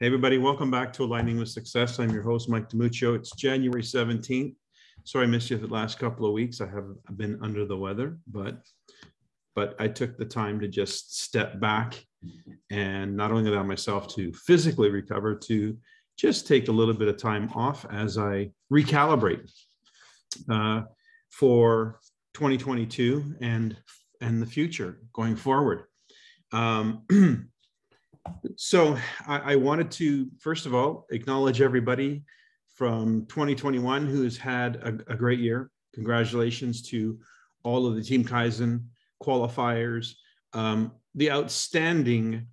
Hey everybody, welcome back to Aligning with Success. I'm your host, Mike DiMuccio. It's January 17th. Sorry I missed you the last couple of weeks. I've been under the weather, but I took the time to just step back and not only allow myself to physically recover, to just take a little bit of time off as I recalibrate for 2022 and the future going forward. So I wanted to, first of all, acknowledge everybody from 2021 who has had a great year. Congratulations to all of the Team Kaizen qualifiers, the outstanding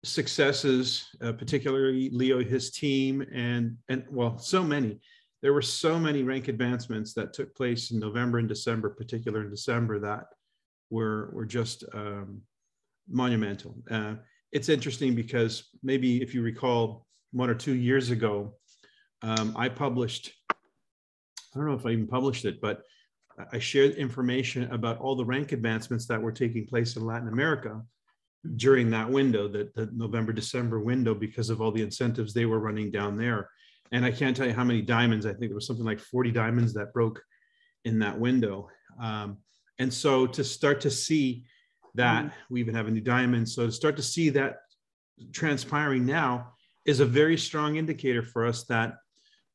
successes, particularly Leo, his team, and well, so many. There were so many rank advancements that took place in November and December, particularly in December, that were just monumental. It's interesting because maybe if you recall 1 or 2 years ago, I published, I don't know if I even published it, but I shared information about all the rank advancements that were taking place in Latin America during that window, the November-December window, because of all the incentives they were running down there. And I can't tell you how many diamonds. I think there was something like 40 diamonds that broke in that window. And so to start to see that, we even have a new diamond. So to start to see that transpiring now is a very strong indicator for us that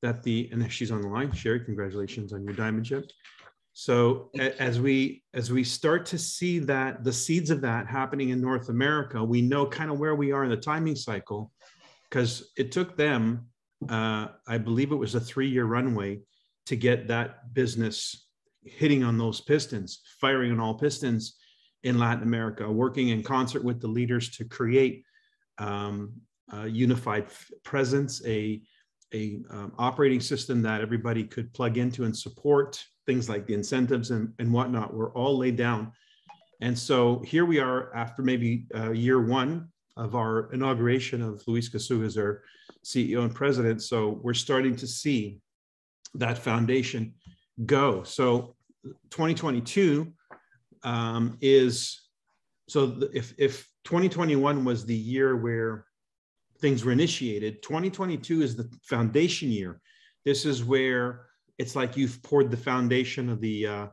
and she's on the line, Sherry, congratulations on your diamond ship. So as we start to see that the seeds of that happening in North America, we know kind of where we are in the timing cycle, because it took them, I believe it was a 3-year runway to get that business hitting on those pistons, firing on all pistons in Latin America, working in concert with the leaders to create a unified presence, a operating system that everybody could plug into and support. Things like the incentives and whatnot were all laid down. And so here we are after maybe year 1 of our inauguration of Luis Casuga as our CEO and president. So we're starting to see that foundation go. So 2022 if 2021 was the year where things were initiated, 2022 is the foundation year. This is where it's like you've poured the foundation of the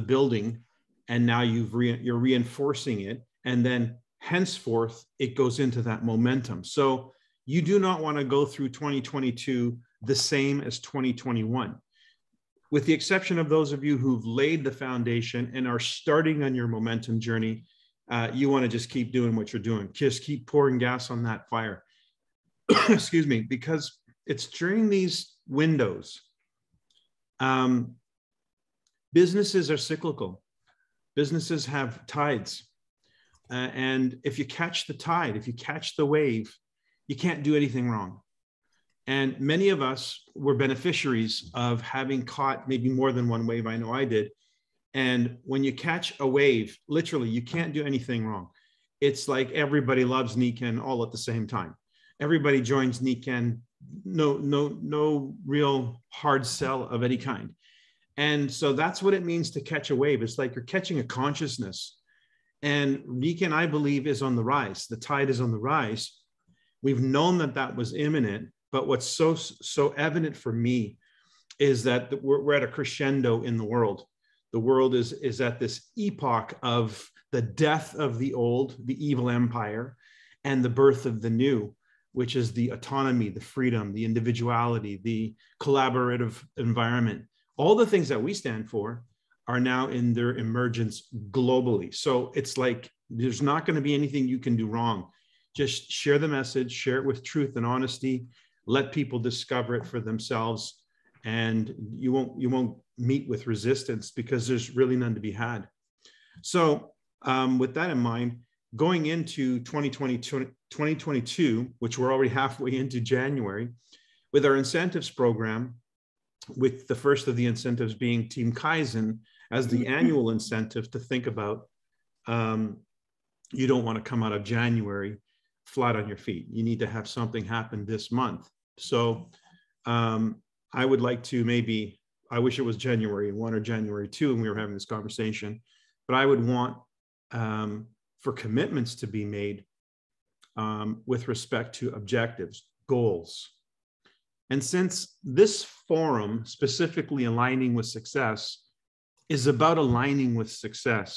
building, and now you're reinforcing it, and then henceforth it goes into that momentum. So you do not want to go through 2022 the same as 2021. With the exception of those of you who've laid the foundation and are starting on your momentum journey, you want to just keep doing what you're doing. Just keep pouring gas on that fire. Excuse me, because it's during these windows. Businesses are cyclical. Businesses have tides. And if you catch the tide, if you catch the wave, you can't do anything wrong. And many of us were beneficiaries of having caught maybe more than one wave. I know I did. And when you catch a wave, literally, you can't do anything wrong. It's like everybody loves Nikken all at the same time. Everybody joins Nikken, no real hard sell of any kind. And so that's what it means to catch a wave. It's like you're catching a consciousness. And Nikken, I believe, is on the rise. The tide is on the rise. We've known that was imminent. But what's so evident for me is that we're at a crescendo in the world. The world is at this epoch of the death of the old, the evil empire, and the birth of the new, which is the autonomy, the freedom, the individuality, the collaborative environment. All the things that we stand for are now in their emergence globally. So it's like there's not going to be anything you can do wrong. Just share the message, share it with truth and honesty. Let people discover it for themselves, and you won't meet with resistance, because there's really none to be had. So with that in mind, going into 2022, which we're already halfway into January, with our incentives program, with the first of the incentives being Team Kaizen as the annual incentive to think about, you don't want to come out of January flat on your feet. You need to have something happen this month. So I would like to I wish it was January 1 or January 2 and we were having this conversation, but I would want for commitments to be made with respect to objectives, goals. And since this forum, specifically aligning with success, is about aligning with success,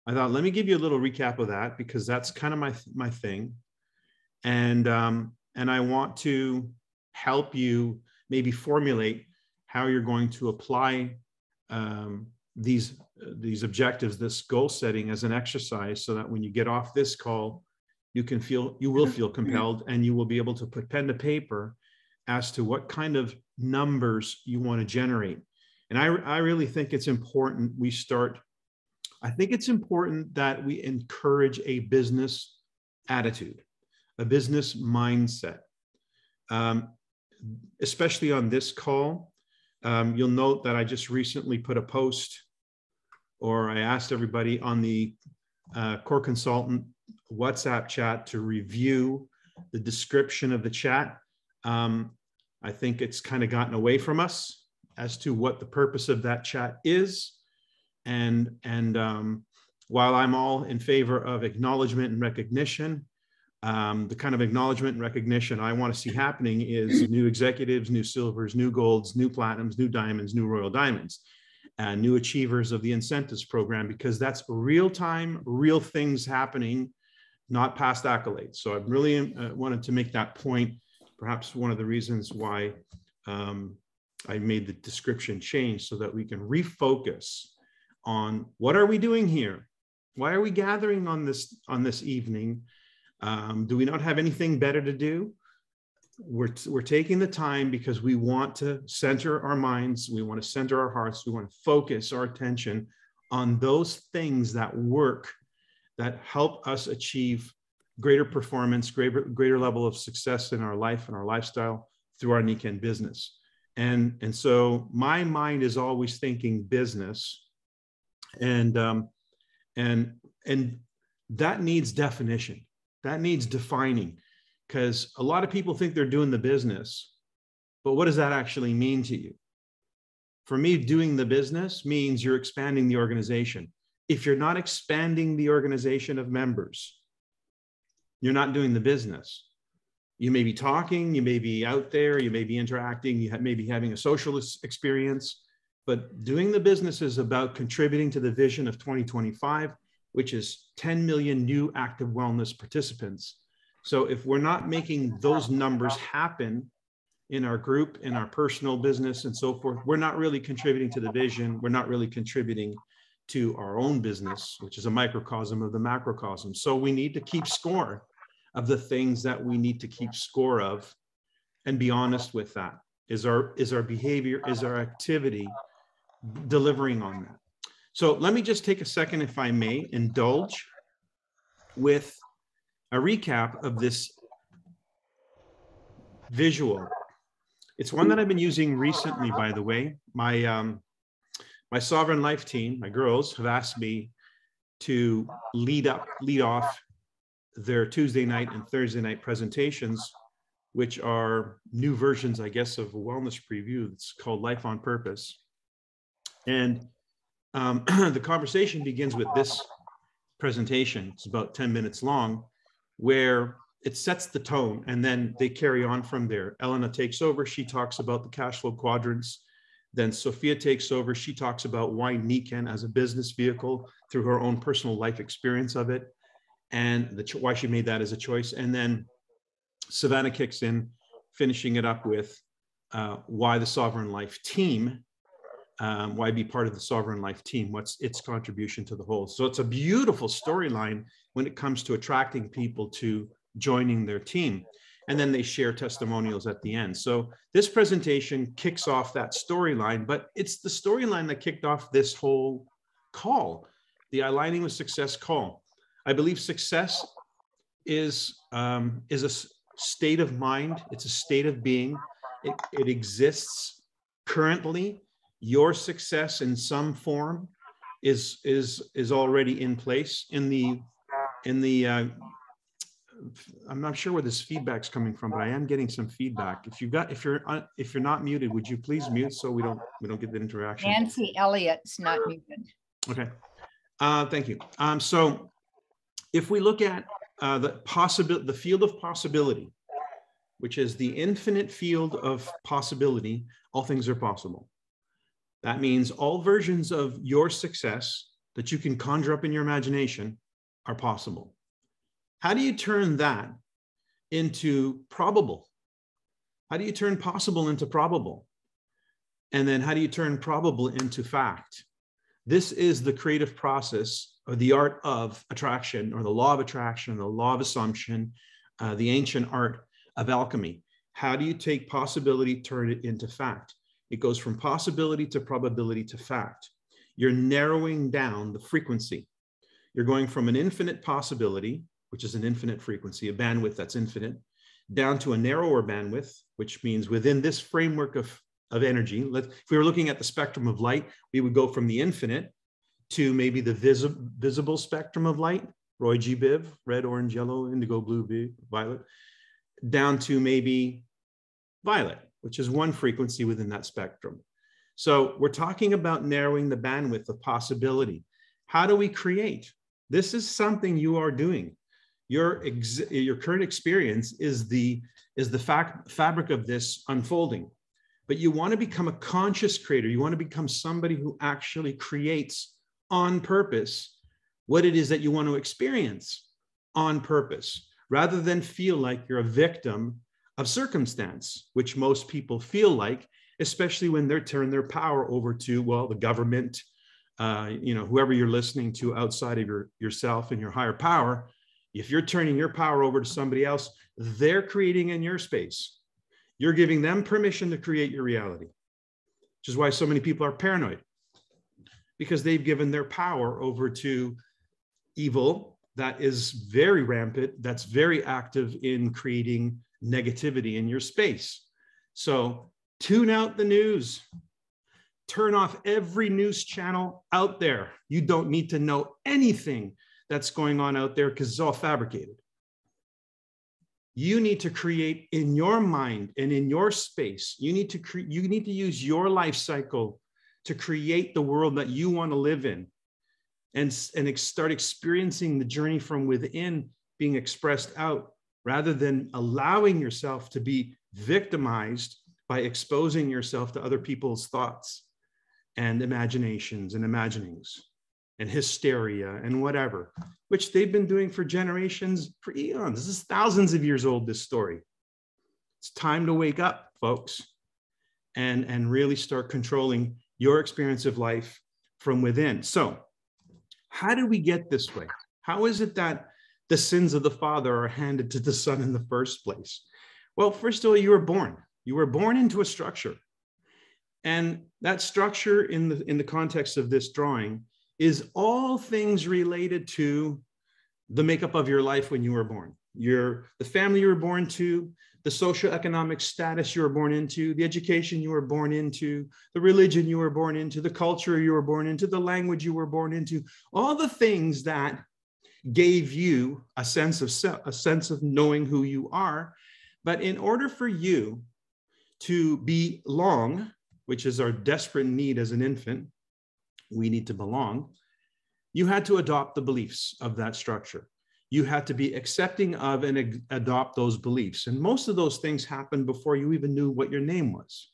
I thought, let me give you a little recap of that, because that's kind of my thing. And I want to help you maybe formulate how you're going to apply these objectives, this goal setting as an exercise, so that when you get off this call, you will feel compelled, and you will be able to put pen to paper as to what kind of numbers you want to generate. And I really think it's important I think it's important that we encourage a business attitude, a business mindset. Especially on this call, you'll note that I just recently put a post, or I asked everybody on the Core Consultant WhatsApp chat to review the description of the chat. I think it's kind of gotten away from us as to what the purpose of that chat is. And while I'm all in favor of acknowledgement and recognition, the kind of acknowledgement and recognition I want to see happening is new executives, new silvers, new golds, new platinums, new diamonds, new royal diamonds, and new achievers of the incentives program, because that's real time, real things happening, not past accolades. So I really wanted to make that point. Perhaps one of the reasons why I made the description change, so that we can refocus on what are we doing here? Why are we gathering on this evening? Do we not have anything better to do? We're taking the time because we want to center our minds, we want to center our hearts, we want to focus our attention on those things that work, that help us achieve greater performance, greater level of success in our life and our lifestyle through our Nikken business. And so my mind is always thinking business, and that needs definition. That needs defining, because a lot of people think they're doing the business, but what does that actually mean to you? For me, doing the business means you're expanding the organization. If you're not expanding the organization of members, you're not doing the business. You may be talking, you may be out there, you may be interacting, you may be having a social experience, but doing the business is about contributing to the vision of 2025, which is 10 million new active wellness participants. So if we're not making those numbers happen in our group, in our personal business and so forth, we're not really contributing to the vision. We're not really contributing to our own business, which is a microcosm of the macrocosm. So we need to keep score of the things that we need to keep score of, and be honest with that. Is our behavior, is our activity delivering on that? So let me just take a second, if I may, indulge with a recap of this visual. It's one that I've been using recently, by the way. My Sovereign Life team, my girls, have asked me to lead off their Tuesday night and Thursday night presentations, which are new versions, I guess, of a wellness preview. It's called Life on Purpose. And the conversation begins with this presentation. It's about 10 minutes long, where it sets the tone, and then they carry on from there. Elena takes over. She talks about the cash flow quadrants. Then Sophia takes over. She talks about why Nikken as a business vehicle through her own personal life experience of it, and why she made that as a choice. And then Savannah kicks in, finishing it up with why the Sovereign Life team, why be part of the Sovereign Life team, what's its contribution to the whole. So it's a beautiful storyline when it comes to attracting people to joining their team. And then they share testimonials at the end. So this presentation kicks off that storyline, but it's the storyline that kicked off this whole call, the Aligning with Success call. I believe success is a state of mind. It's a state of being. It exists currently. Your success in some form is already in place. I'm not sure where this feedback's coming from, but I am getting some feedback. If you're not muted, would you please mute so we don't get the interaction? Nancy Elliott's not muted. Okay, thank you. So if we look at the field of possibility, which is the infinite field of possibility, all things are possible. That means all versions of your success that you can conjure up in your imagination are possible. How do you turn that into probable? How do you turn possible into probable? And then how do you turn probable into fact? This is the creative process, or the art of attraction, or the law of attraction, the law of assumption, the ancient art of alchemy. How do you take possibility, turn it into fact? It goes from possibility to probability to fact. You're narrowing down the frequency. You're going from an infinite possibility, which is an infinite frequency, a bandwidth that's infinite, down to a narrower bandwidth, which means within this framework of energy. If we were looking at the spectrum of light, we would go from the infinite to maybe the visible spectrum of light, Roy G. Biv, red, orange, yellow, indigo, blue, violet, down to maybe violet, which is one frequency within that spectrum. So we're talking about narrowing the bandwidth of possibility. How do we create? This is something you are doing. Your current experience is the fabric of this unfolding. But you want to become a conscious creator. You want to become somebody who actually creates on purpose what it is that you want to experience on purpose, rather than feel like you're a victim of circumstance, which most people feel like, especially when they're turning their power over to, well, the government, whoever you're listening to outside of yourself and your higher power. If you're turning your power over to somebody else, they're creating in your space. You're giving them permission to create your reality, which is why so many people are paranoid, because they've given their power over to evil that is very rampant, that's very active in creating negativity in your space. So tune out the news. Turn off every news channel out there. You don't need to know anything that's going on out there because it's all fabricated. You need to create in your mind and in your space. You need to use your life cycle to create the world that you want to live in, and start experiencing the journey from within being expressed out, rather than allowing yourself to be victimized by exposing yourself to other people's thoughts and imaginations and imaginings and hysteria and whatever, which they've been doing for generations, for eons. This is thousands of years old, this story. It's time to wake up, folks, and really start controlling your experience of life from within. So how did we get this way? How is it that the sins of the father are handed to the son in the first place? Well, first of all, you were born. You were born into a structure. And that structure in the context of this drawing is all things related to the makeup of your life when you were born. The family you were born to, the socioeconomic status you were born into, the education you were born into, the religion you were born into, the culture you were born into, the language you were born into, all the things that gave you a sense of self, a sense of knowing who you are. But in order for you to belong, which is our desperate need as an infant, we need to belong, you had to adopt the beliefs of that structure. You had to be accepting of and adopt those beliefs. And most of those things happened before you even knew what your name was,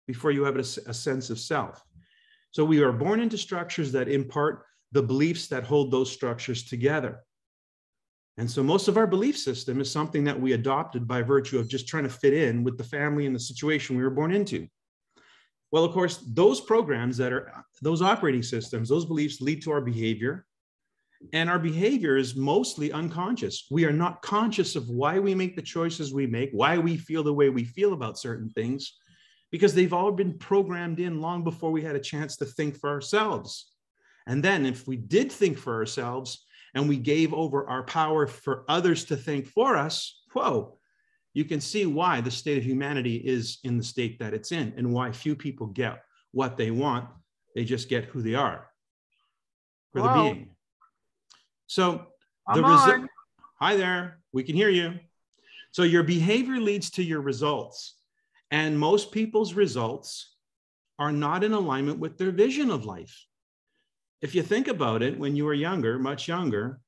before you have a sense of self. So we are born into structures that impart the beliefs that hold those structures together. And so most of our belief system is something that we adopted by virtue of just trying to fit in with the family and the situation we were born into. Well, of course, those programs those operating systems, those beliefs lead to our behavior. And our behavior is mostly unconscious. We are not conscious of why we make the choices we make, why we feel the way we feel about certain things, because they've all been programmed in long before we had a chance to think for ourselves. And then if we did think for ourselves and we gave over our power for others to think for us, whoa, you can see why the state of humanity is in the state that it's in, and why few people get what they want. They just get who they are for the being. So the result, hi there, we can hear you. So your behavior leads to your results, and most people's results are not in alignment with their vision of life. If you think about it, when you were younger, much younger,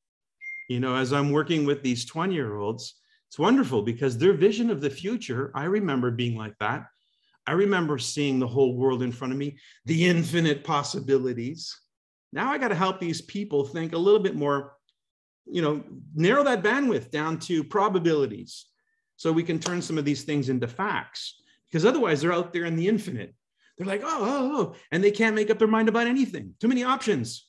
as I'm working with these 20-year-olds, It's wonderful because their vision of the future, I remember being like that. I remember seeing the whole world in front of me, the infinite possibilities. Now I got to help these people think a little bit more, narrow that bandwidth down to probabilities so we can turn some of these things into facts, because otherwise they're out there in the infinite. They're like, oh, and they can't make up their mind about anything. Too many options.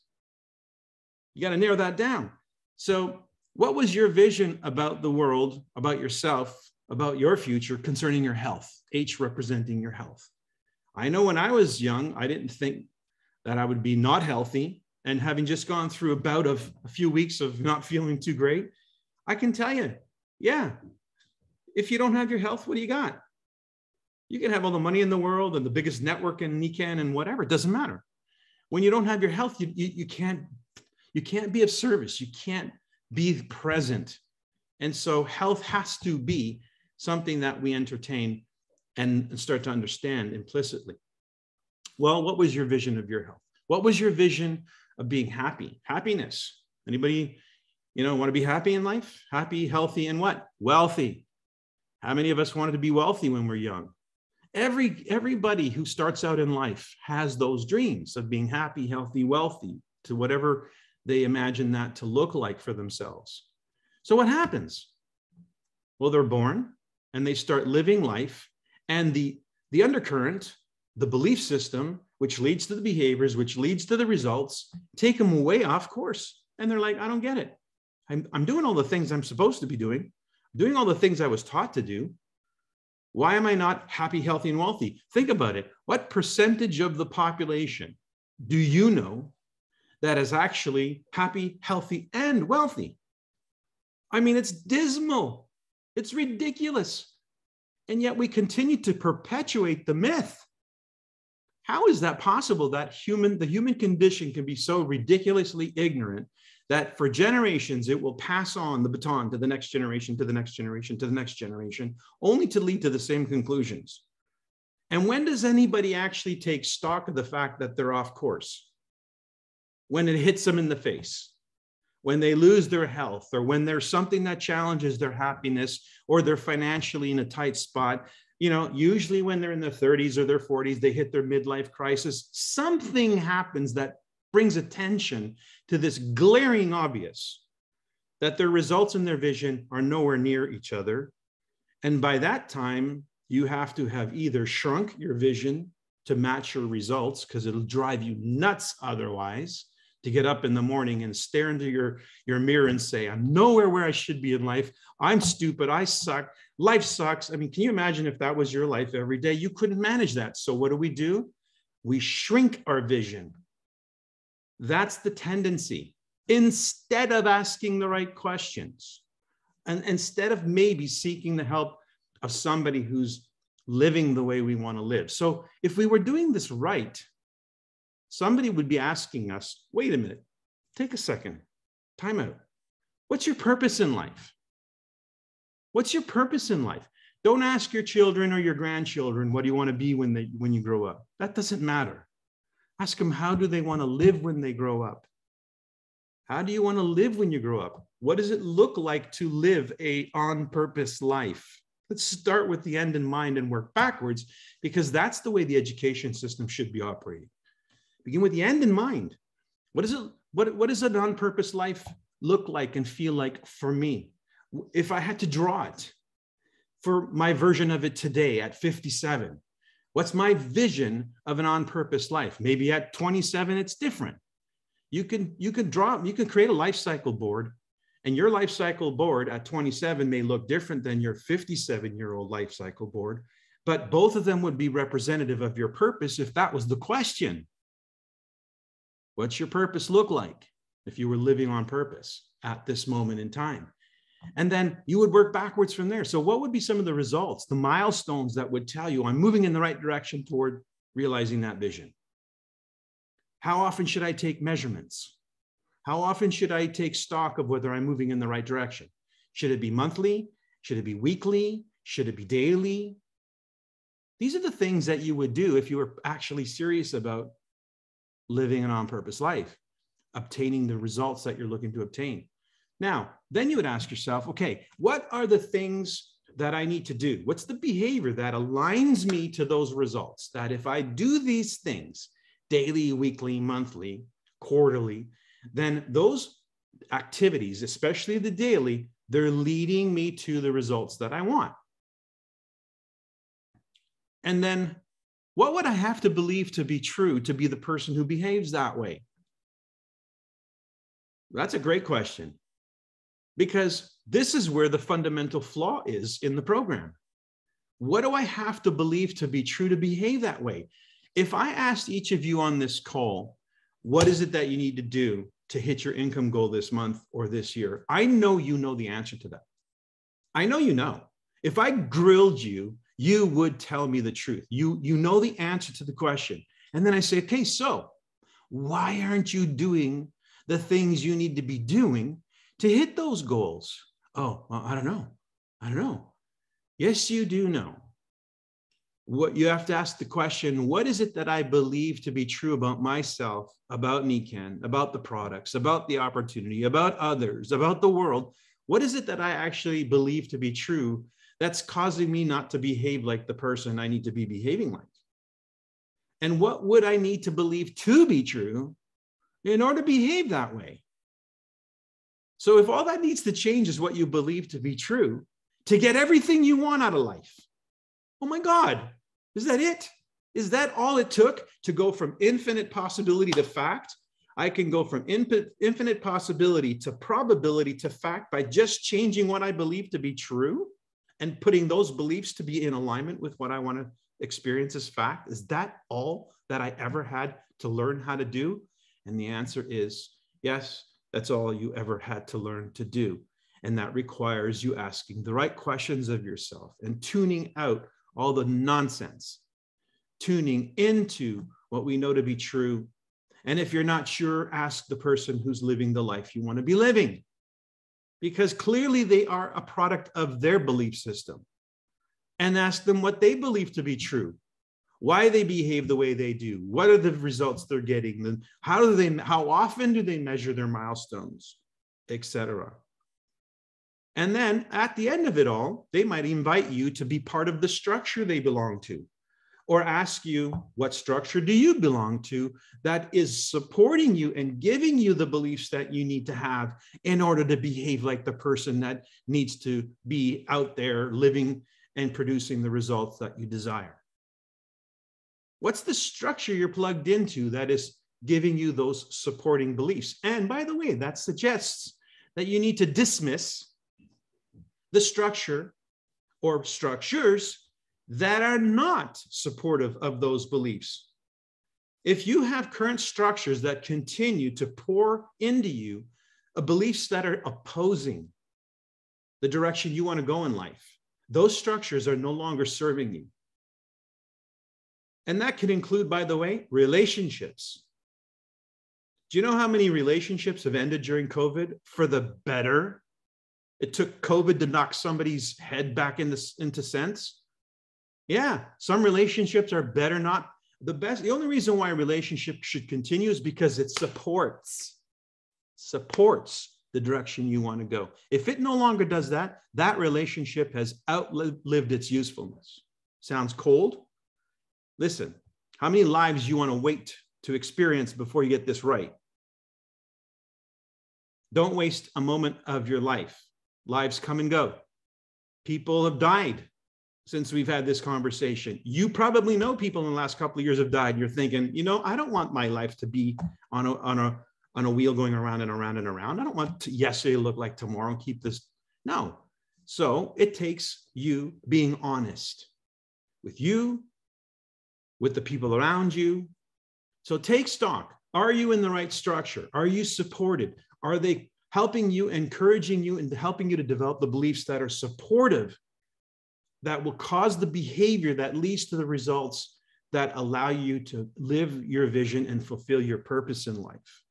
You got to narrow that down. So what was your vision about the world, about yourself, about your future concerning your health? H representing your health. I know when I was young, I didn't think that I would be not healthy. And having just gone through a bout of a few weeks of not feeling too great, I can tell you, yeah, if you don't have your health, what do you got? You can have all the money in the world and the biggest network in Nikan and whatever, it doesn't matter. When you don't have your health, you can't be of service. You can't be present. And so health has to be something that we entertain and start to understand implicitly. Well, what was your vision of your health? What was your vision of being happy? Happiness. Anybody, want to be happy in life? Happy, healthy, and what? Wealthy. How many of us wanted to be wealthy when we're young? Everybody who starts out in life has those dreams of being happy, healthy, wealthy, to whatever they imagine that to look like for themselves. So what happens? Well, they're born and they start living life, and the undercurrent, the belief system, which leads to the behaviors, which leads to the results, take them way off course. And they're like, I don't get it. I'm doing all the things I'm supposed to be doing, doing all the things I was taught to do. Why am I not happy, healthy, and wealthy? Think about it. What percentage of the population do you know that is actually happy, healthy, and wealthy? I mean, it's dismal. It's ridiculous. And yet we continue to perpetuate the myth. How is that possible that the human condition can be so ridiculously ignorant that for generations it will pass on the baton to the next generation, to the next generation, to the next generation, only to lead to the same conclusions? And when does anybody actually take stock of the fact that they're off course? When it hits them in the face, when they lose their health, or when there's something that challenges their happiness, or they're financially in a tight spot. Usually when they're in their 30s or their 40s, they hit their midlife crisis. Something happens that brings attention to this glaring obvious that their results and their vision are nowhere near each other. And by that time, you have to have either shrunk your vision to match your results, because it'll drive you nuts otherwise, to get up in the morning and stare into your mirror and say, I'm nowhere where I should be in life. I'm stupid. I suck. Life sucks. I mean, can you imagine if that was your life every day? You couldn't manage that. So what do? We shrink our vision. That's the tendency. Instead of asking the right questions, and instead of maybe seeking the help of somebody who's living the way we want to live. So if we were doing this right, somebody would be asking us, wait a minute, take a second, time out. What's your purpose in life? What's your purpose in life? Don't ask your children or your grandchildren, what do you want to be when you grow up? That doesn't matter. Ask them, how do they want to live when they grow up? How do you want to live when you grow up? What does it look like to live a on-purpose life? Let's start with the end in mind and work backwards, because that's the way the education system should be operating. Begin with the end in mind. What does an on-purpose life look like and feel like for me? If I had to draw it for my version of it today at 57, what's my vision of an on-purpose life? Maybe at 27, it's different. You can create a life cycle board, and your life cycle board at 27 may look different than your 57-year-old life cycle board, but both of them would be representative of your purpose if that was the question. What's your purpose look like if you were living on purpose at this moment in time? And then you would work backwards from there. So what would be some of the results, the milestones that would tell you I'm moving in the right direction toward realizing that vision? How often should I take measurements? How often should I take stock of whether I'm moving in the right direction? Should it be monthly? Should it be weekly? Should it be daily? These are the things that you would do if you were actually serious about living an on-purpose life, obtaining the results that you're looking to obtain. Now, then you would ask yourself, okay, what are the things that I need to do? What's the behavior that aligns me to those results? That if I do these things daily, weekly, monthly, quarterly, then those activities, especially the daily, they're leading me to the results that I want. And then what would I have to believe to be true to be the person who behaves that way? That's a great question, because this is where the fundamental flaw is in the program. What do I have to believe to be true to behave that way? If I asked each of you on this call, what is it that you need to do to hit your income goal this month or this year? I know you know the answer to that. I know you know. If I grilled you, you would tell me the truth. You know the answer to the question. And then I say, okay, so why aren't you doing the things you need to be doing to hit those goals? Oh, well, I don't know. Yes, you do know. What you have to ask the question, what is it that I believe to be true about myself, about Nikan, about the products, about the opportunity, about others, about the world? What is it that I actually believe to be true that's causing me not to behave like the person I need to be behaving like? And what would I need to believe to be true in order to behave that way? So if all that needs to change is what you believe to be true to get everything you want out of life, oh my God, is that it? Is that all it took to go from infinite possibility to fact? I can go from infinite possibility to probability to fact by just changing what I believe to be true and putting those beliefs to be in alignment with what I want to experience as fact. Is that all that I ever had to learn how to do? And the answer is yes, that's all you ever had to learn to do. And that requires you asking the right questions of yourself and tuning out all the nonsense, tuning into what we know to be true. And if you're not sure, ask the person who's living the life you want to be living, because clearly they are a product of their belief system. And ask them what they believe to be true, why they behave the way they do, what are the results they're getting, how often do they measure their milestones, etc. And then at the end of it all, they might invite you to be part of the structure they belong to, or ask you, what structure do you belong to that is supporting you and giving you the beliefs that you need to have in order to behave like the person that needs to be out there living and producing the results that you desire? What's the structure you're plugged into that is giving you those supporting beliefs? And by the way, that suggests that you need to dismiss the structure or structures that are not supportive of those beliefs. If you have current structures that continue to pour into you beliefs that are opposing the direction you want to go in life, those structures are no longer serving you. And that could include, by the way, relationships. Do you know how many relationships have ended during COVID for the better? It took COVID to knock somebody's head back into sense. Yeah, some relationships are better, not the best. The only reason why a relationship should continue is because it supports the direction you want to go. If it no longer does that, that relationship has outlived its usefulness. Sounds cold? Listen, how many lives you want to wait to experience before you get this right? Don't waste a moment of your life. Lives come and go. People have died since we've had this conversation. You probably know people in the last couple of years have died. You're thinking, I don't want my life to be on a wheel going around and around and around. I don't want yesterday to look like tomorrow and keep this. No. So it takes you being honest with you, with the people around you. So take stock. Are you in the right structure? Are you supported? Are they helping you, encouraging you, and helping you to develop the beliefs that are supportive, that will cause the behavior that leads to the results that allow you to live your vision and fulfill your purpose in life?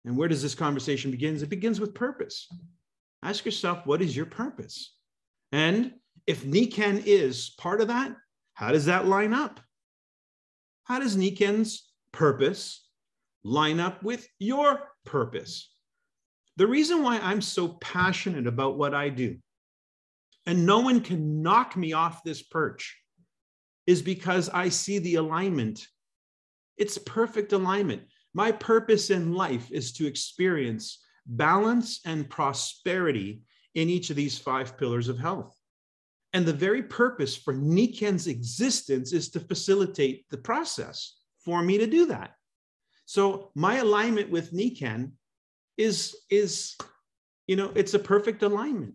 And where does this conversation begin? It begins with purpose. Ask yourself, what is your purpose? And if Nikan is part of that, how does that line up? How does Nikan's purpose line up with your purpose? The reason why I'm so passionate about what I do, and no one can knock me off this perch, is because I see the alignment. It's perfect alignment. My purpose in life is to experience balance and prosperity in each of these 5 pillars of health. And the very purpose for Niken's existence is to facilitate the process for me to do that. So my alignment with Niken is, it's a perfect alignment.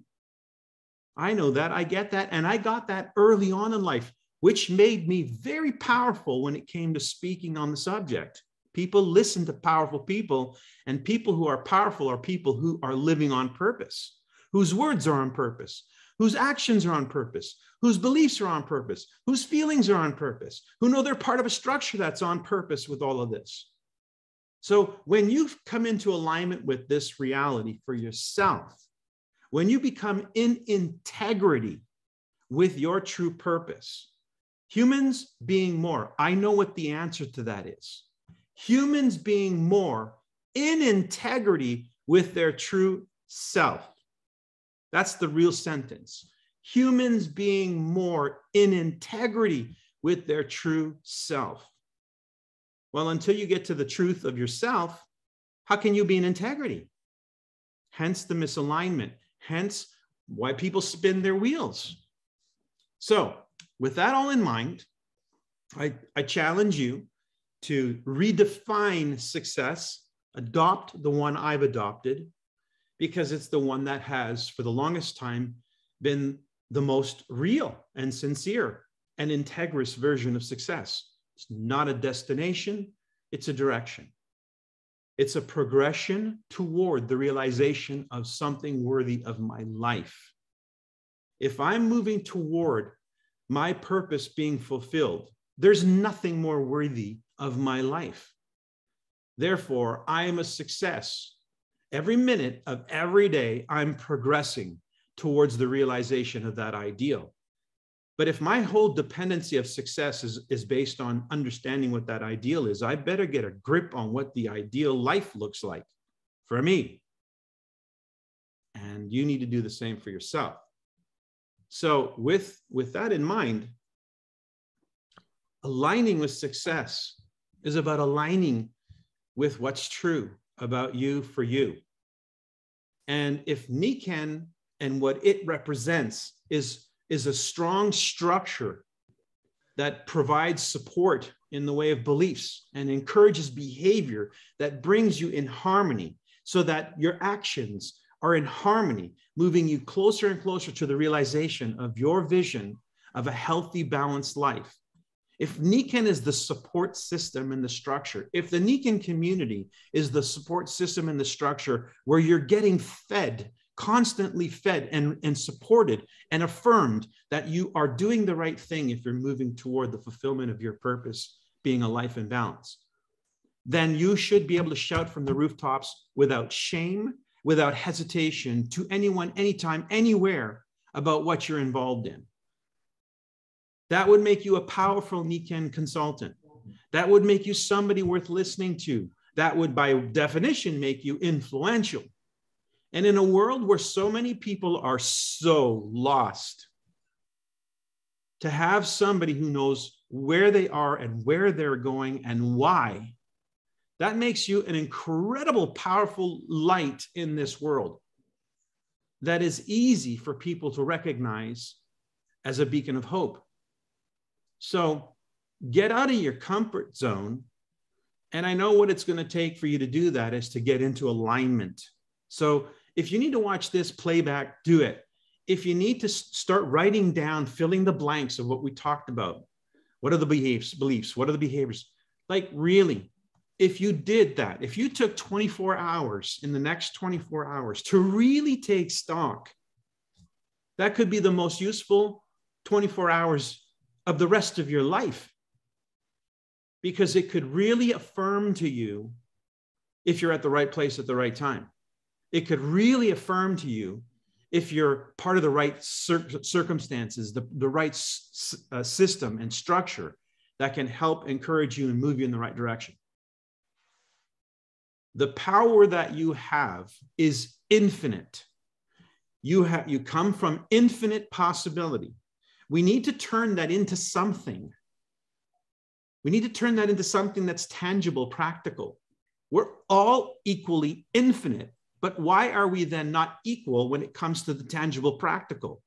I know that, I get that, and I got that early on in life, which made me very powerful when it came to speaking on the subject. People listen to powerful people, and people who are powerful are people who are living on purpose, whose words are on purpose, whose actions are on purpose, whose beliefs are on purpose, whose feelings are on purpose, who know they're part of a structure that's on purpose with all of this. So when you come into alignment with this reality for yourself, when you become in integrity with your true purpose, humans being more, I know what the answer to that is. Humans being more in integrity with their true self. That's the real sentence. Humans being more in integrity with their true self. Well, until you get to the truth of yourself, how can you be in integrity? Hence the misalignment. Hence why people spin their wheels. So with that all in mind, I challenge you to redefine success, adopt the one I've adopted, because it's the one that has, for the longest time, been the most real and sincere and integrous version of success. It's not a destination, it's a direction. It's a progression toward the realization of something worthy of my life. If I'm moving toward my purpose being fulfilled, there's nothing more worthy of my life. Therefore, I am a success. Every minute of every day, I'm progressing towards the realization of that ideal. But if my whole dependency of success is based on understanding what that ideal is, I better get a grip on what the ideal life looks like for me. And you need to do the same for yourself. So with that in mind, aligning with success is about aligning with what's true about you for you. And if Niken and what it represents is a strong structure that provides support in the way of beliefs and encourages behavior that brings you in harmony so that your actions are in harmony, moving you closer and closer to the realization of your vision of a healthy, balanced life. If Niken is the support system in the structure, if the Niken community is the support system in the structure where you're getting fed, constantly fed and supported and affirmed that you are doing the right thing if you're moving toward the fulfillment of your purpose, being a life in balance, then you should be able to shout from the rooftops without shame, without hesitation to anyone, anytime, anywhere about what you're involved in. That would make you a powerful Niken consultant. That would make you somebody worth listening to. That would, by definition, make you influential. And in a world where so many people are so lost, to have somebody who knows where they are and where they're going and why, that makes you an incredible, powerful light in this world that is easy for people to recognize as a beacon of hope. So get out of your comfort zone. And I know what it's going to take for you to do that is to get into alignment. So if you need to watch this playback, do it. If you need to start writing down, filling the blanks of what we talked about, what are the beliefs? What are the behaviors? Like really, if you did that, if you took 24 hours in the next 24 hours to really take stock, that could be the most useful 24 hours of the rest of your life, because it could really affirm to you if you're at the right place at the right time. It could really affirm to you if you're part of the right circumstances, the right system and structure that can help encourage you and move you in the right direction. The power that you have is infinite. You come from infinite possibility. We need to turn that into something. We need to turn that into something that's tangible, practical. We're all equally infinite, but why are we then not equal when it comes to the tangible, practical?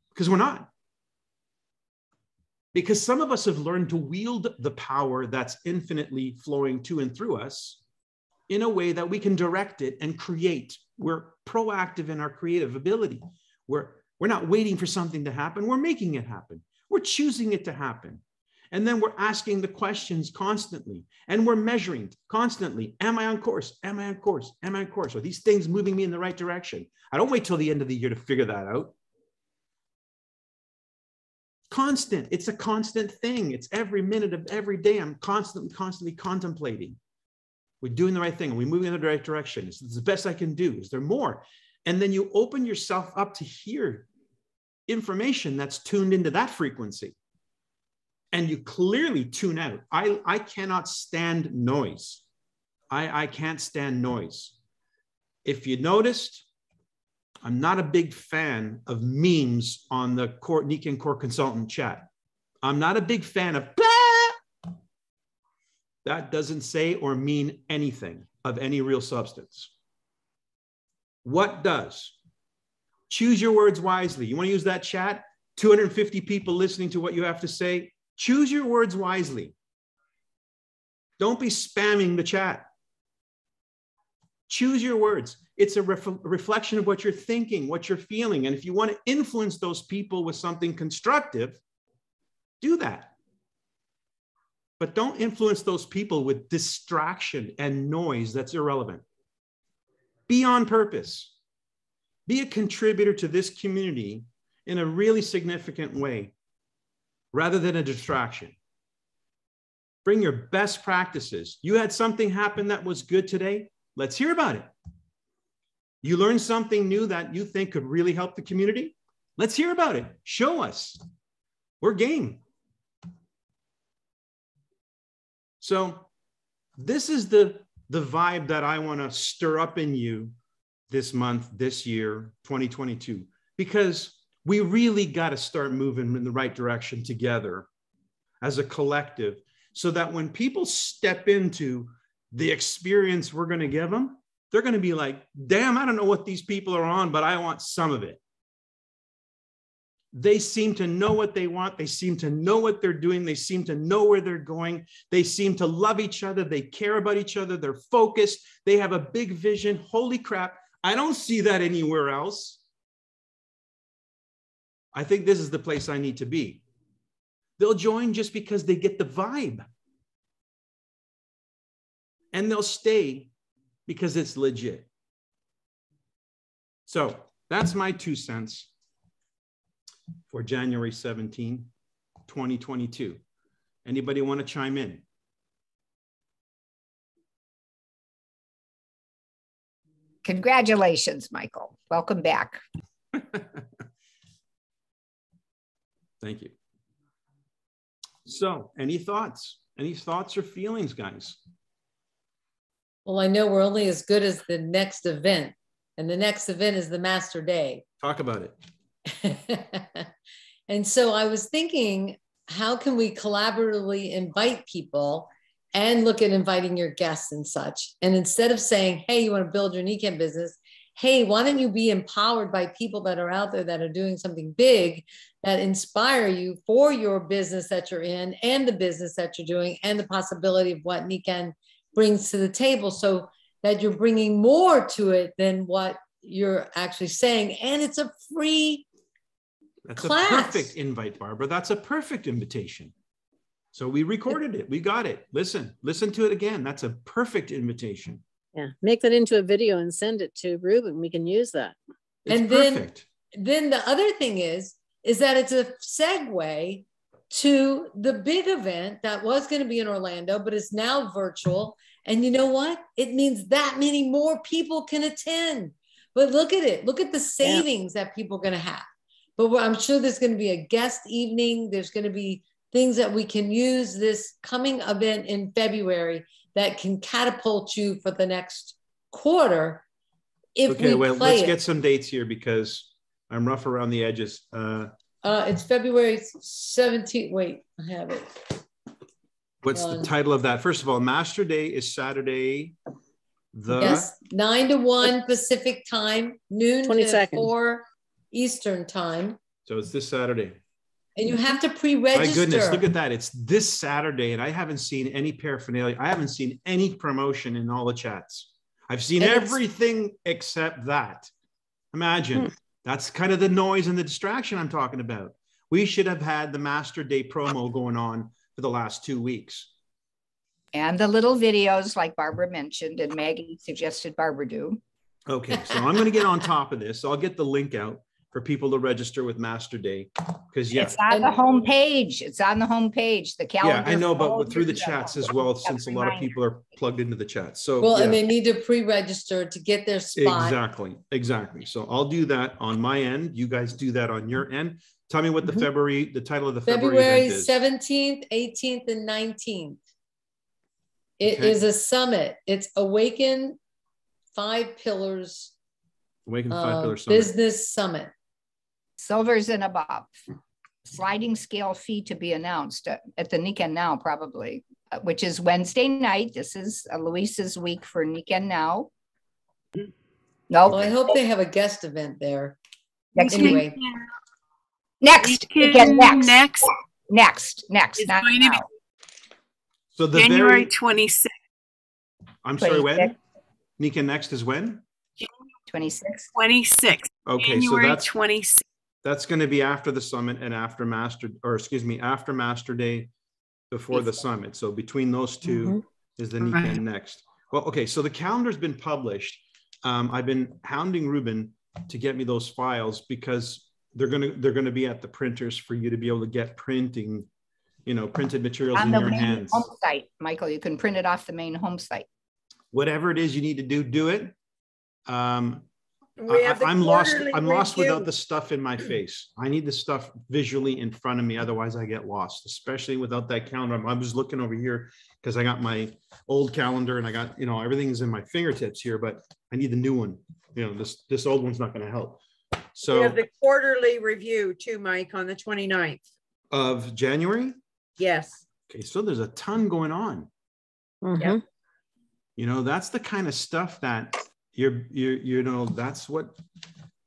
Because we're not. Because some of us have learned to wield the power that's infinitely flowing to and through us in a way that we can direct it and create. We're proactive in our creative ability. We're not waiting for something to happen. We're making it happen. We're choosing it to happen. And then we're asking the questions constantly, and we're measuring constantly. Am I on course? Am I on course? Am I on course? Are these things moving me in the right direction? I don't wait till the end of the year to figure that out. Constant. It's a constant thing. It's every minute of every day. I'm constantly contemplating. We're doing the right thing. Are we moving in the right direction? Is this the best I can do? Is there more? And then you open yourself up to hear information that's tuned into that frequency. And you clearly tune out. I cannot stand noise. I can't stand noise. If you noticed, I'm not a big fan of memes on the Nikan Core Consultant chat. I'm not a big fan of blah. That doesn't say or mean anything of any real substance. What does? Choose your words wisely. You want to use that chat? 250 people listening to what you have to say. Choose your words wisely. Don't be spamming the chat. Choose your words. It's a reflection of what you're thinking, what you're feeling. And if you want to influence those people with something constructive, do that. But don't influence those people with distraction and noise that's irrelevant. Be on purpose. Be a contributor to this community in a really significant way, rather than a distraction. Bring your best practices. You had something happen that was good today. Let's hear about it. You learned something new that you think could really help the community. Let's hear about it. Show us. We're game. So this is the vibe that I want to stir up in you this month, this year, 2022, because we really got to start moving in the right direction together as a collective, so that when people step into the experience we're going to give them, they're going to be like, damn, I don't know what these people are on, but I want some of it. They seem to know what they want. They seem to know what they're doing. They seem to know where they're going. They seem to love each other. They care about each other. They're focused. They have a big vision. Holy crap. I don't see that anywhere else. I think this is the place I need to be. They'll join just because they get the vibe. And they'll stay because it's legit. So that's my 2 cents for January 17, 2022. Anybody want to chime in? Congratulations, Michael. Welcome back. Thank you. So, any thoughts? Any thoughts or feelings, guys? Well, I know we're only as good as the next event, and the next event is the Master Day. Talk about it. And so I was thinking, how can we collaboratively invite people and look at inviting your guests and such? And instead of saying, hey, you want to build your Nikan business? Hey, why don't you be empowered by people that are out there that are doing something big that inspire you for your business that you're in and the business that you're doing and the possibility of what Nikan brings to the table, so that you're bringing more to it than what you're actually saying. And it's a free class. A perfect invite, Barbara. That's a perfect invitation. So we recorded it. We got it. Listen to it again. That's a perfect invitation. Yeah, make that into a video and send it to Ruben. We can use that. It's and perfect. Then the other thing is that it's a segue to the big event that was going to be in Orlando, but is now virtual. And you know what? It means that many more people can attend. But look at it. Look at the savings that people are going to have. But I'm sure there's going to be a guest evening. There's going to be things that we can use this coming event in February that can catapult you for the next quarter if Okay, we well, play let's it. get some dates here because I'm rough around the edges. It's February 17th. Wait, I have it. What's the title of that? First of all, Master Day is Saturday. Yes, 9 to 1 Pacific time, noon to 22nd. 4 Eastern time. So it's this Saturday. And you have to pre-register. My goodness, look at that. It's this Saturday, and I haven't seen any paraphernalia. I haven't seen any promotion in all the chats. I've seen everything except that. Imagine. That's kind of the noise and the distraction I'm talking about. We should have had the Master Day promo going on for the last 2 weeks. And the little videos like Barbara mentioned and Maggie suggested Barbara do. Okay, so I'm going to get on top of this. So I'll get the link out for people to register with Master Day because It's on the home page. It's on the home page. The calendar. Yeah, I know, but through the chats as well, since a lot of people are plugged into the chat. So well, and they need to pre-register to get their spot. Exactly. So I'll do that on my end. You guys do that on your end. Tell me what the the title of the February event is. 17th, 18th, and 19th. It is a summit. It's Awaken 5 Pillars. Awaken 5 Pillars Summit. Business Summit. Silvers and above. Sliding scale fee to be announced at the Nikken Now, probably, which is Wednesday night. This is Luis's week for Nikken Now. No, Well, I hope they have a guest event there. Next Anyway. Next. It's Not going to be now. So the January 26th. I'm sorry, when? Nikken Next is when? 26. 26th. Okay, January so that's 26th. That's going to be after the summit and after Master Day, before the summit. So between those two is the Nikken Next. Well, okay, so the calendar's been published. I've been hounding Ruben to get me those files because they're gonna be at the printers for you to be able to get printing, printed materials in your hands. Home site, Michael, you can print it off the main home site. Whatever it is you need to do it. I'm lost without the stuff in my face. I need the stuff visually in front of me. Otherwise I get lost, especially without that calendar. I was looking over here because I got my old calendar and I got, everything's in my fingertips here, but I need the new one. This old one's not going to help. So we have the quarterly review too, Mike, on the 29th. Of January? Yes. Okay. So there's a ton going on. Yep. That's the kind of stuff that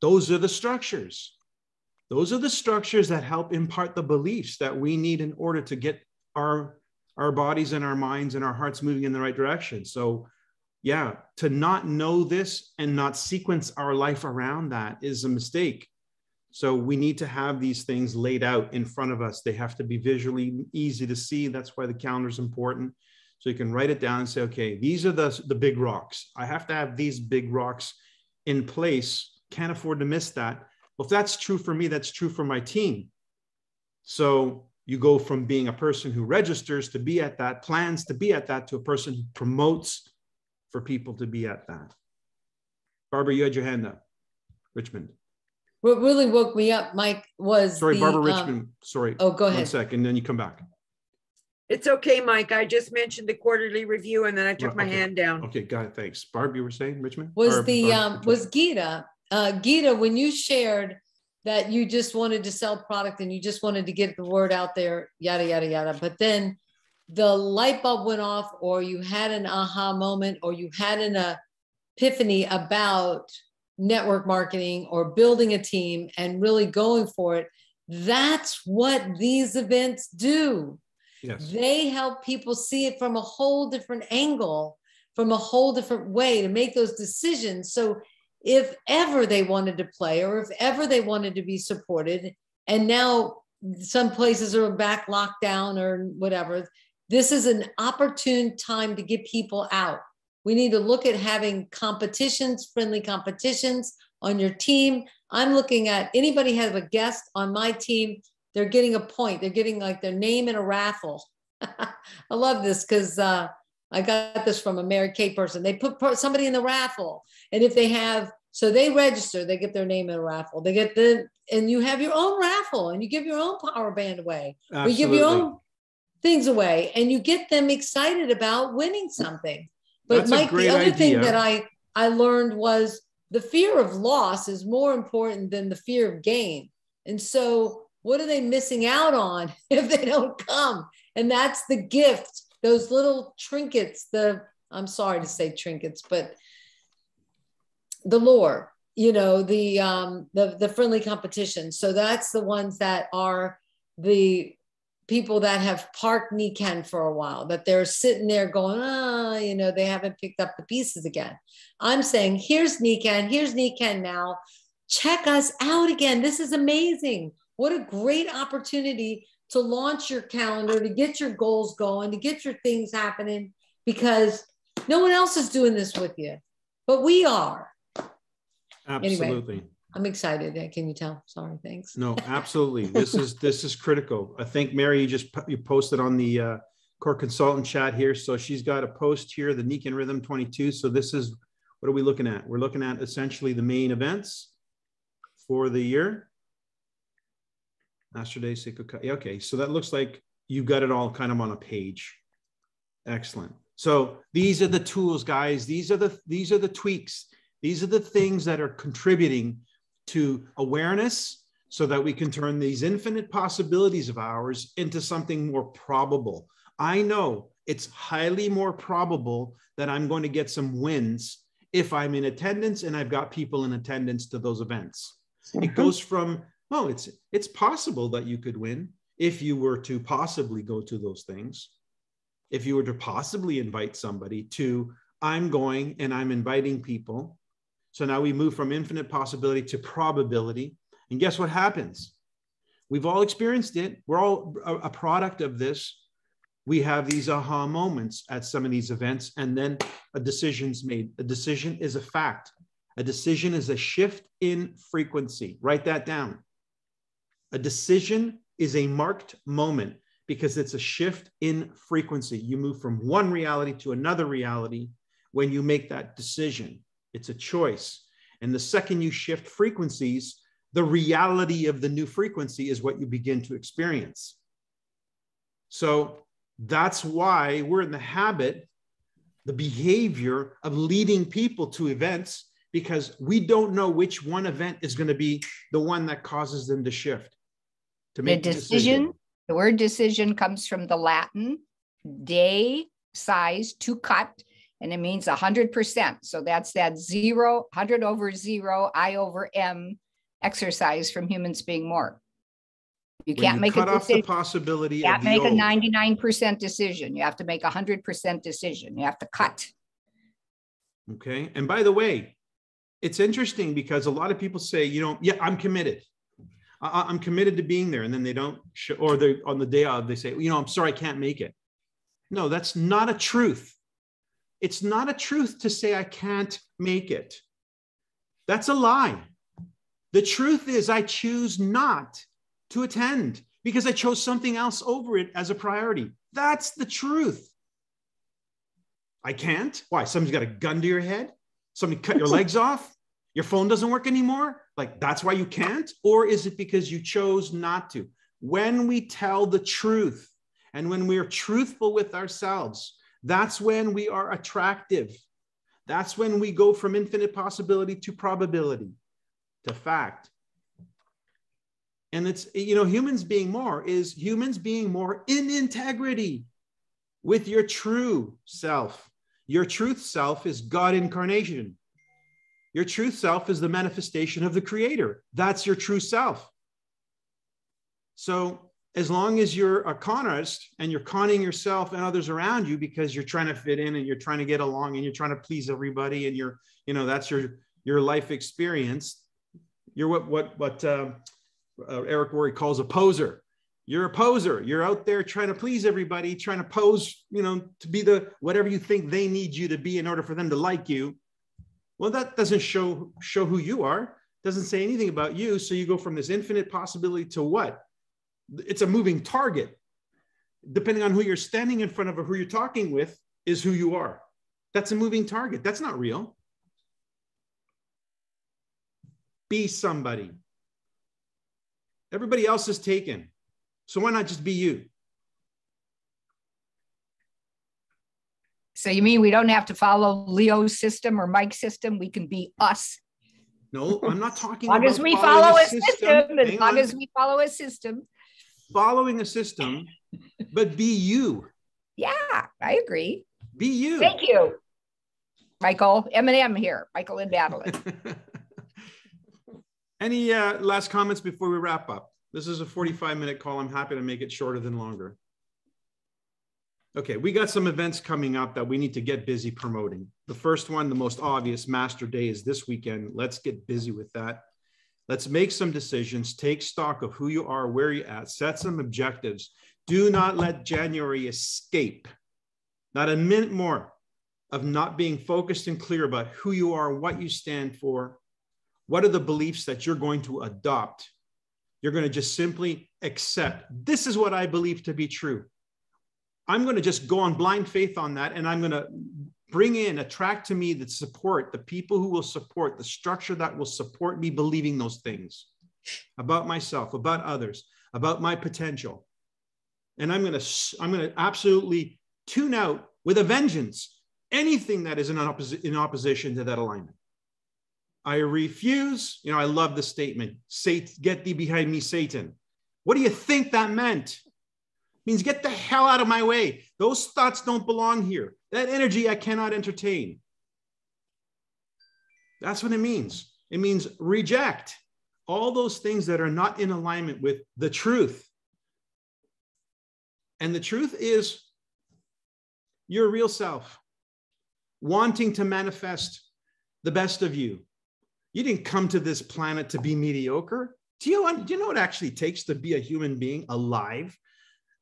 those are the structures. Those are the structures that help impart the beliefs that we need in order to get our bodies and our minds and our hearts moving in the right direction. So yeah, to not know this and not sequence our life around that is a mistake. So we need to have these things laid out in front of us. They have to be visually easy to see. That's why the calendar is important. So you can write it down and say, okay, these are the big rocks. I have to have these big rocks in place. Can't afford to miss that. Well, if that's true for me, that's true for my team. So you go from being a person who registers to be at that, plans to be at that, to a person who promotes for people to be at that. Barbara, you had your hand up. Richmond. What really woke me up, Mike, was Barbara Richmond. Sorry. Oh, go ahead. 1 second, then you come back. It's okay, Mike. I just mentioned the quarterly review and then I took my hand down. Okay, got it. Thanks. Barb, you were saying Richmond? Was Gita. Gita, when you shared that you just wanted to sell product and you just wanted to get the word out there, yada, yada, yada. But then the light bulb went off, or you had an aha moment, or you had an epiphany about network marketing or building a team and really going for it. That's what these events do. Yes. They help people see it from a whole different angle, from a whole different way to make those decisions. So if ever they wanted to play, or if ever they wanted to be supported, and now some places are back locked down or whatever, this is an opportune time to get people out. We need to look at having competitions, friendly competitions on your team. I'm looking at anybody have a guest on my team, they're getting a point. They're getting like their name in a raffle. I love this because I got this from a Mary Kay person. They put somebody in the raffle. And if they have, so they register, they get their name in a raffle. They get and you have your own raffle and you give your own power band away. Absolutely. You give your own. things away, and you get them excited about winning something. But That's a Mike, the great other thing idea. that I learned was the fear of loss is more important than the fear of gain. And so what are they missing out on if they don't come? And that's the gift, those little trinkets, I'm sorry to say trinkets, but the lure, you know, the friendly competition. So that's the ones that are the people that have parked Nikken for a while, that they're sitting there going, you know, they haven't picked up the pieces again. I'm saying, here's Nikken now. Check us out again. This is amazing. What a great opportunity to launch your calendar, to get your goals going, to get your things happening, because no one else is doing this with you, but we are. Absolutely. Anyway, I'm excited. Can you tell? Sorry. Thanks. No, absolutely. This is critical. I think Mary, you posted on the core consultant chat here. So she's got a post here, the Nikken Rhythm 22. So this is, what are we looking at? We're looking at essentially the main events for the year. Master Day, Seiko. Okay. So that looks like you got it all kind of on a page. Excellent. So these are the tools, guys. These are the tweaks. These are the things that are contributing to awareness so that we can turn these infinite possibilities of ours into something more probable. I know it's highly more probable that I'm going to get some wins if I'm in attendance and I've got people in attendance to those events. It goes from, well, it's possible that you could win if you were to possibly go to those things. If you were to possibly invite somebody to, I'm going and I'm inviting people. So now we move from infinite possibility to probability. And guess what happens? We've all experienced it. We're all a product of this. We have these aha moments at some of these events, and then a decision's made. A decision is a fact. A decision is a shift in frequency. Write that down. A decision is a marked moment because it's a shift in frequency. You move from one reality to another reality when you make that decision. It's a choice. And the second you shift frequencies, the reality of the new frequency is what you begin to experience. So that's why we're in the habit, the behavior of leading people to events, because we don't know which one event is going to be the one that causes them to shift, to make the decision. The word decision comes from the Latin de size, to cut, and it means 100%. So that's that 100 over 0, I over M exercise from Humans Being More. You can't make cut a off the decision. possibility. You can't of the make a old. 99% decision. You have to make a 100% decision. You have to cut. Okay. And by the way, it's interesting because a lot of people say, yeah, I'm committed. I'm committed to being there. And then they don't, or they on the day of, they say, I'm sorry, I can't make it. No, that's not a truth. It's not a truth to say I can't make it. That's a lie. The truth is I choose not to attend because I chose something else over it as a priority. That's the truth. I can't. Why? Somebody's got a gun to your head? Somebody cut your legs off? Your phone doesn't work anymore? Like, that's why you can't? Or is it because you chose not to? When we tell the truth and when we're truthful with ourselves, that's when we are attractive. That's when we go from infinite possibility to probability, to fact. And it's, humans being more is humans being more in integrity with your true self. Your truth self is God incarnation. Your truth self is the manifestation of the Creator. That's your true self. So as long as you're a con artist and you're conning yourself and others around you because you're trying to fit in and you're trying to get along and you're trying to please everybody and that's your life experience, you're what Eric Worre calls a poser. You're a poser. You're out there trying to please everybody, trying to pose, to be the whatever you think they need you to be in order for them to like you. Well, that doesn't show who you are. Doesn't say anything about you. So you go from this infinite possibility to what? It's a moving target. Depending on who you're standing in front of or who you're talking with is who you are. That's a moving target. That's not real. Be somebody. Everybody else is taken. So why not just be you? So you mean we don't have to follow Leo's system or Mike's system? We can be us. No, I'm not talking As long about as we following follow a a system, as long as we follow a system. Following a system, but be you. Yeah, I agree. Be you. Thank you, Michael. M&M here, Michael and Madeline. Any last comments before we wrap up? This is a 45-minute call. I'm happy to make it shorter than longer. Okay, we got some events coming up that we need to get busy promoting. The first one, the most obvious, Master Day, is this weekend. Let's get busy with that. Let's make some decisions, take stock of who you are, where you're at, set some objectives. Do not let January escape. Not a minute more of not being focused and clear about who you are, what you stand for. What are the beliefs that you're going to adopt? You're going to just simply accept, this is what I believe to be true. I'm going to just go on blind faith on that, and I'm going to attract to me the support, the people who will support, the structure that will support me believing those things about myself, about others, about my potential. And I'm going to absolutely tune out with a vengeance anything that is in opposition to that alignment. I refuse, I love the statement, get thee behind me, Satan. What do you think that meant? It means get the hell out of my way. Those thoughts don't belong here. That energy I cannot entertain. That's what it means. It means reject all those things that are not in alignment with the truth. And the truth is your real self, wanting to manifest the best of you. You didn't come to this planet to be mediocre. Do you know what it actually takes to be a human being alive?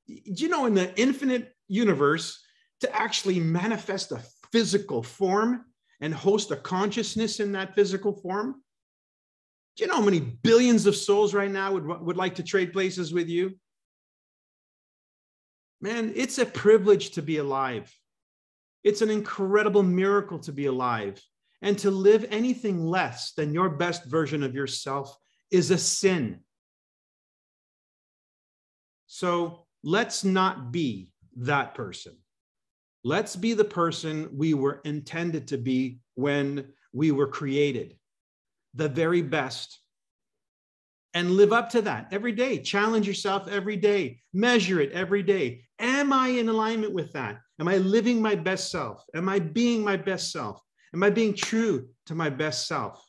Do you know in the infinite universe to actually manifest a physical form and host a consciousness in that physical form? Do you know how many billions of souls right now would like to trade places with you? Man, it's a privilege to be alive. It's an incredible miracle to be alive. And to live anything less than your best version of yourself is a sin. So let's not be that person. Let's be the person we were intended to be when we were created, the very best. And live up to that every day. Challenge yourself every day. Measure it every day. Am I in alignment with that? Am I living my best self? Am I being my best self? Am I being true to my best self?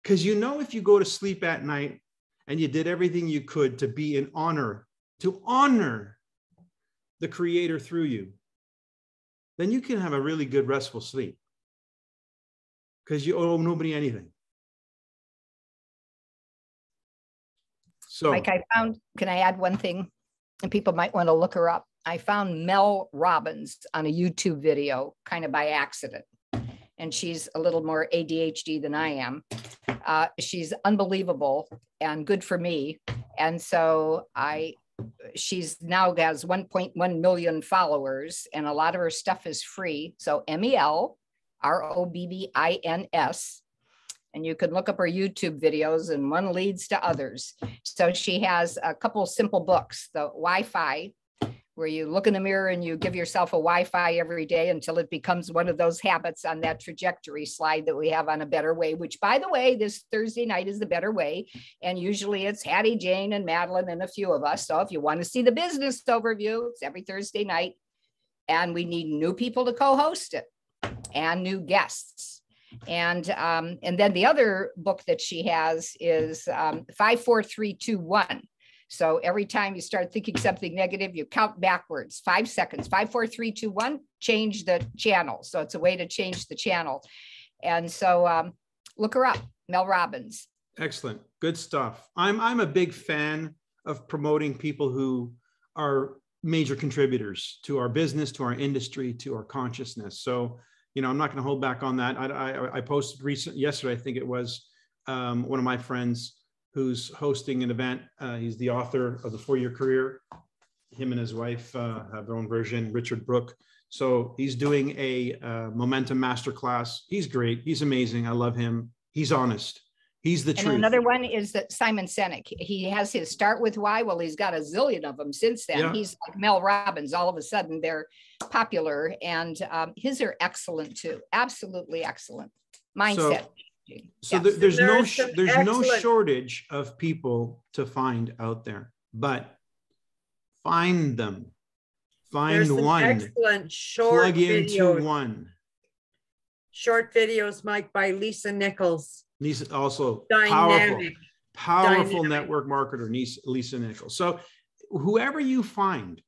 Because if you go to sleep at night and you did everything you could to be in honor, to honor the Creator through you, then you can have a really good restful sleep because you owe nobody anything. So, Like can I add one thing? And people might want to look her up. I found Mel Robbins on a YouTube video kind of by accident. And she's a little more ADHD than I am. She's unbelievable and good for me. And so she's now has 1.1 million followers, and a lot of her stuff is free. So MEL ROBBINS. And you can look up her YouTube videos, and one leads to others. So she has a couple of simple books, the Wi-Fi, where you look in the mirror and you give yourself a Wi-Fi every day until it becomes one of those habits on that trajectory slide that we have on A Better Way, which, by the way, this Thursday night is The Better Way. And usually it's Hattie, Jane, and Madeline and a few of us. So if you want to see the business overview, it's every Thursday night. And we need new people to co-host it and new guests. And then the other book that she has is 54321. So every time you start thinking something negative, you count backwards, 5 seconds, 5, 4, 3, 2, 1, change the channel. So it's a way to change the channel. And so look her up, Mel Robbins. Excellent. Good stuff. I'm a big fan of promoting people who are major contributors to our business, to our industry, to our consciousness. So, I'm not going to hold back on that. I posted yesterday, I think it was one of my friends who's hosting an event. He's the author of The 4-Year Career. Him and his wife have their own version, Richard Brooke. So he's doing a momentum masterclass. He's great. He's amazing. I love him. He's honest. He's the And truth. another one is that Simon Sinek. He has his start with why. Well, he's got a zillion of them since then. Yeah. He's like Mel Robbins. All of a sudden, they're popular, and his are excellent too. Absolutely excellent. Mindset. So Yes. there's no some there's no excellent- shortage of people to find out there, but find them. There's Find some one. excellent short Plug into videos. one. Short videos, Mike, by Lisa Nichols. Lisa also Dynamic. powerful Dynamic. network marketer, Lisa Nichols. So whoever you find,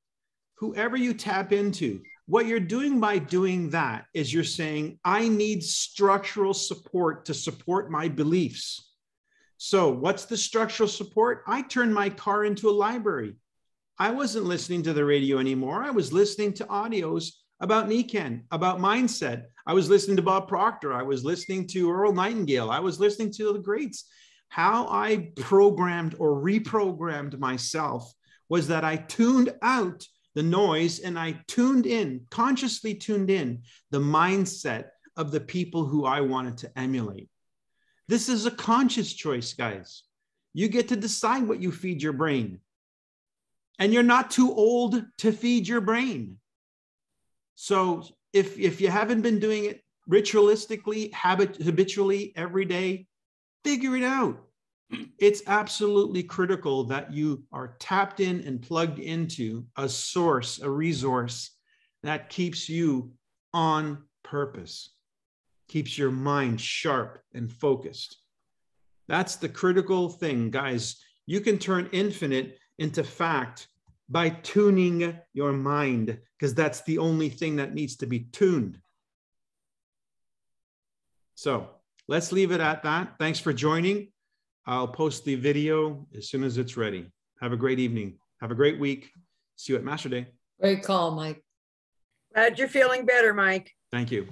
whoever you tap into, what you're doing by doing that is you're saying, I need structural support to support my beliefs. So what's the structural support? I turned my car into a library. I wasn't listening to the radio anymore. I was listening to audios about Niken, about mindset. I was listening to Bob Proctor. I was listening to Earl Nightingale. I was listening to the greats. How I programmed or reprogrammed myself was that I tuned out the noise and I tuned in, consciously tuned in the mindset of the people who I wanted to emulate. This is a conscious choice, guys. You get to decide what you feed your brain. And you're not too old to feed your brain. So if you haven't been doing it ritualistically, habitually every day, figure it out. It's absolutely critical that you are tapped in and plugged into a source, a resource that keeps you on purpose, keeps your mind sharp and focused. That's the critical thing, guys. You can turn infinite into fact by tuning your mind, because that's the only thing that needs to be tuned. So let's leave it at that. Thanks for joining. I'll post the video as soon as it's ready. Have a great evening. Have a great week. See you at Master Day. Great call, Mike. Glad you're feeling better, Mike. Thank you.